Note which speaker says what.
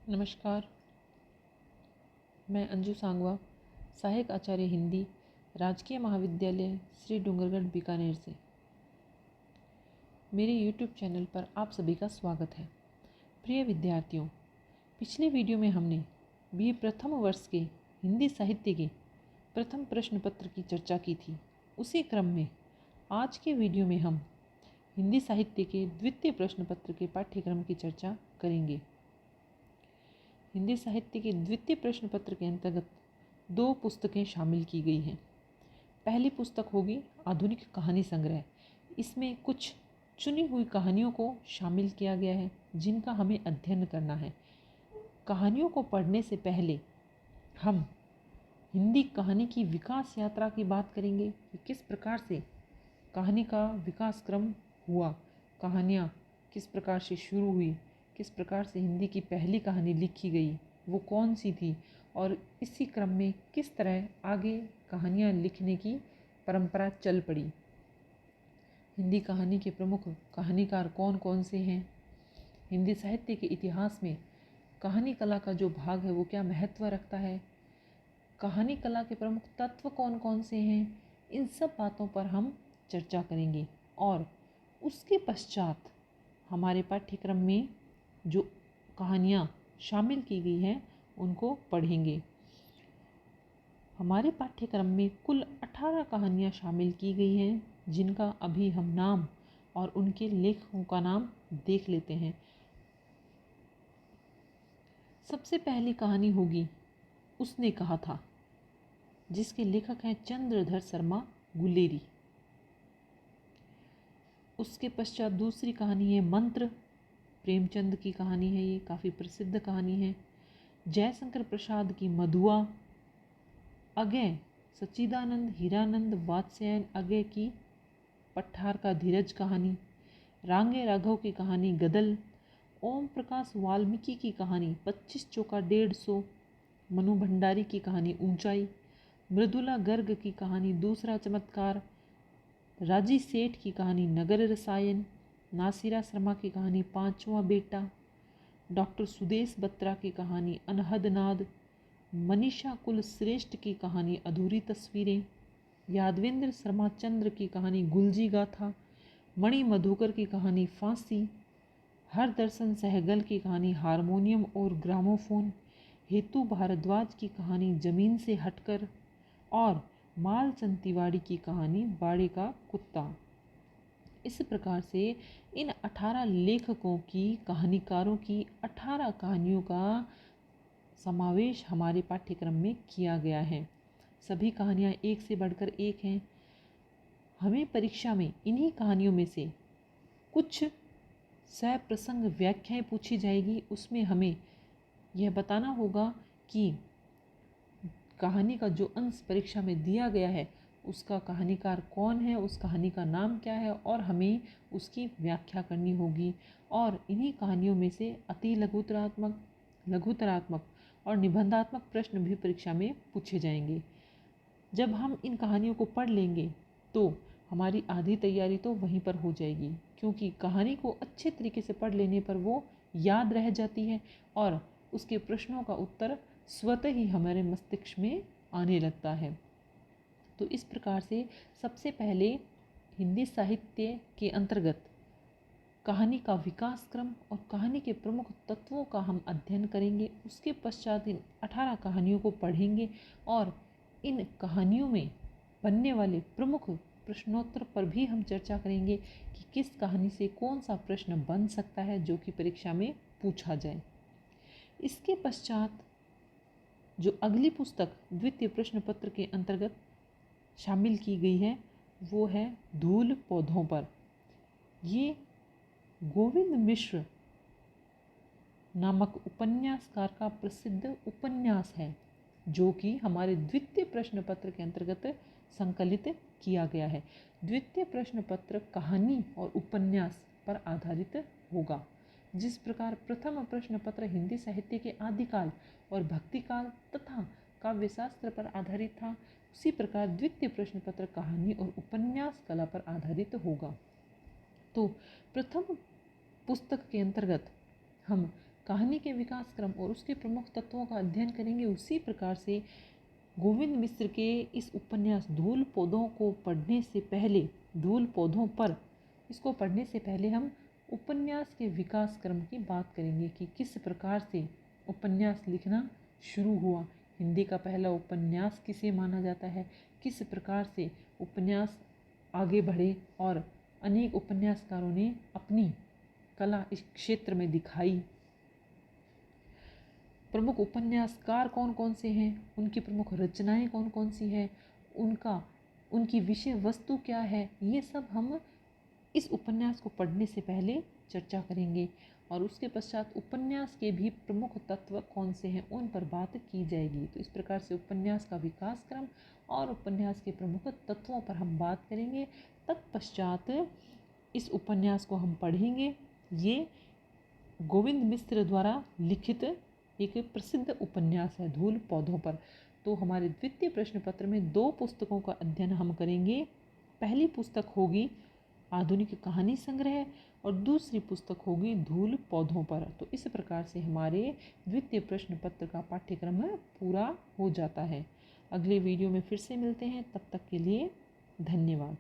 Speaker 1: नमस्कार। मैं अंजू सांगवा, सहायक आचार्य हिंदी, राजकीय महाविद्यालय श्री डूंगरगढ़ बीकानेर से। मेरे यूट्यूब चैनल पर आप सभी का स्वागत है। प्रिय विद्यार्थियों, पिछले वीडियो में हमने BA प्रथम वर्ष के हिंदी साहित्य के प्रथम प्रश्न पत्र की चर्चा की थी। उसी क्रम में आज के वीडियो में हम हिंदी साहित्य के द्वितीय प्रश्न पत्र के पाठ्यक्रम की चर्चा करेंगे। हिंदी साहित्य के द्वितीय प्रश्न पत्र के अंतर्गत 2 पुस्तकें शामिल की गई हैं। पहली पुस्तक होगी आधुनिक कहानी संग्रह। इसमें कुछ चुनी हुई कहानियों को शामिल किया गया है जिनका हमें अध्ययन करना है। कहानियों को पढ़ने से पहले हम हिंदी कहानी की विकास यात्रा की बात करेंगे कि किस प्रकार से कहानी का विकास क्रम हुआ, कहानियाँ किस प्रकार से शुरू हुई, किस प्रकार से हिंदी की पहली कहानी लिखी गई, वो कौन सी थी, और इसी क्रम में किस तरह आगे कहानियाँ लिखने की परंपरा चल पड़ी। हिंदी कहानी के प्रमुख कहानीकार कौन कौन से हैं, हिंदी साहित्य के इतिहास में कहानी कला का जो भाग है वो क्या महत्व रखता है, कहानी कला के प्रमुख तत्व कौन कौन से हैं, इन सब बातों पर हम चर्चा करेंगे। और उसके पश्चात हमारे पाठ्यक्रम में जो कहानियाँ शामिल की गई हैं उनको पढ़ेंगे। हमारे पाठ्यक्रम में कुल 18 कहानियाँ शामिल की गई हैं जिनका अभी हम नाम और उनके लेखकों का नाम देख लेते हैं। सबसे पहली कहानी होगी उसने कहा था, जिसके लेखक हैं चंद्रधर शर्मा गुलेरी। उसके पश्चात दूसरी कहानी है मंत्र, प्रेमचंद की कहानी है, ये काफ़ी प्रसिद्ध कहानी है। जयशंकर प्रसाद की मधुआ, अगय सच्चिदानंद हीरानंद वात्स्यायन अगय की पठार का धीरज कहानी, रांगे राघव की कहानी गदल, ओम प्रकाश वाल्मीकि की कहानी 25 चौका 150, मनु भंडारी की कहानी ऊंचाई, मृदुला गर्ग की कहानी दूसरा चमत्कार, राजी सेठ की कहानी नगर रसायन, नासिरा शर्मा की कहानी पांचवा बेटा, डॉक्टर सुदेश बत्रा की कहानी अनहद नाद, मनीषा कुलश्रेष्ठ की कहानी अधूरी तस्वीरें, यादवेंद्र शर्मा चंद्र की कहानी गुलजी गाथा, मणि मधुकर की कहानी फांसी, हरदर्शन सहगल की कहानी हारमोनियम और ग्रामोफोन, हेतु भारद्वाज की कहानी जमीन से हटकर, और मालचंद तिवारी की कहानी बाड़े का कुत्ता। इस प्रकार से इन 18 लेखकों की, कहानीकारों की 18 कहानियों का समावेश हमारे पाठ्यक्रम में किया गया है। सभी कहानियाँ एक से बढ़कर एक हैं। हमें परीक्षा में इन्हीं कहानियों में से कुछ सप्रसंग व्याख्याएं पूछी जाएगी। उसमें हमें यह बताना होगा कि कहानी का जो अंश परीक्षा में दिया गया है उसका कहानीकार कौन है, उस कहानी का नाम क्या है, और हमें उसकी व्याख्या करनी होगी। और इन्हीं कहानियों में से अति लघुतरात्मक, लघुतरात्मक और निबंधात्मक प्रश्न भी परीक्षा में पूछे जाएंगे। जब हम इन कहानियों को पढ़ लेंगे तो हमारी आधी तैयारी तो वहीं पर हो जाएगी, क्योंकि कहानी को अच्छे तरीके से पढ़ लेने पर वो याद रह जाती है और उसके प्रश्नों का उत्तर स्वतः ही हमारे मस्तिष्क में आने लगता है। तो इस प्रकार से सबसे पहले हिंदी साहित्य के अंतर्गत कहानी का विकास क्रम और कहानी के प्रमुख तत्वों का हम अध्ययन करेंगे। उसके पश्चात इन 18 कहानियों को पढ़ेंगे और इन कहानियों में बनने वाले प्रमुख प्रश्नोत्तर पर भी हम चर्चा करेंगे कि किस कहानी से कौन सा प्रश्न बन सकता है जो कि परीक्षा में पूछा जाए। इसके पश्चात जो अगली पुस्तक द्वितीय प्रश्न पत्र के अंतर्गत शामिल की गई है वो है धूल पौधों पर। ये गोविंद मिश्र नामक उपन्यासकार का प्रसिद्ध उपन्यास है जो कि हमारे द्वितीय प्रश्न पत्र के अंतर्गत संकलित किया गया है। द्वितीय प्रश्न पत्र कहानी और उपन्यास पर आधारित होगा। जिस प्रकार प्रथम प्रश्न पत्र हिंदी साहित्य के आदिकाल और भक्तिकाल तथा काव्यशास्त्र पर आधारित था, उसी प्रकार द्वितीय प्रश्न पत्र कहानी और उपन्यास कला पर आधारित होगा। तो प्रथम पुस्तक के अंतर्गत हम कहानी के विकास क्रम और उसके प्रमुख तत्वों का अध्ययन करेंगे, उसी प्रकार से गोविंद मिश्र के इस उपन्यास धूल पौधों को पढ़ने से पहले, धूल पौधों पर इसको पढ़ने से पहले हम उपन्यास के विकास क्रम की बात करेंगे कि किस प्रकार से उपन्यास लिखना शुरू हुआ, हिंदी का पहला उपन्यास किसे माना जाता है, किस प्रकार से उपन्यास आगे बढ़े और अनेक उपन्यासकारों ने अपनी कला इस क्षेत्र में दिखाई। प्रमुख उपन्यासकार कौन कौन से हैं, उनकी प्रमुख रचनाएं कौन कौन सी हैं, उनकी विषय वस्तु क्या है, ये सब हम इस उपन्यास को पढ़ने से पहले चर्चा करेंगे। और उसके पश्चात उपन्यास के भी प्रमुख तत्व कौन से हैं उन पर बात की जाएगी। तो इस प्रकार से उपन्यास का विकास क्रम और उपन्यास के प्रमुख तत्वों पर हम बात करेंगे। तत्पश्चात इस उपन्यास को हम पढ़ेंगे। ये गोविंद मिश्र द्वारा लिखित एक प्रसिद्ध उपन्यास है धूल पौधों पर। तो हमारे द्वितीय प्रश्न पत्र में 2 पुस्तकों का अध्ययन हम करेंगे। पहली पुस्तक होगी आधुनिक कहानी संग्रह और दूसरी पुस्तक होगी धूल पौधों पर। तो इस प्रकार से हमारे द्वितीय प्रश्न पत्र का पाठ्यक्रम पूरा हो जाता है। अगले वीडियो में फिर से मिलते हैं, तब तक के लिए धन्यवाद।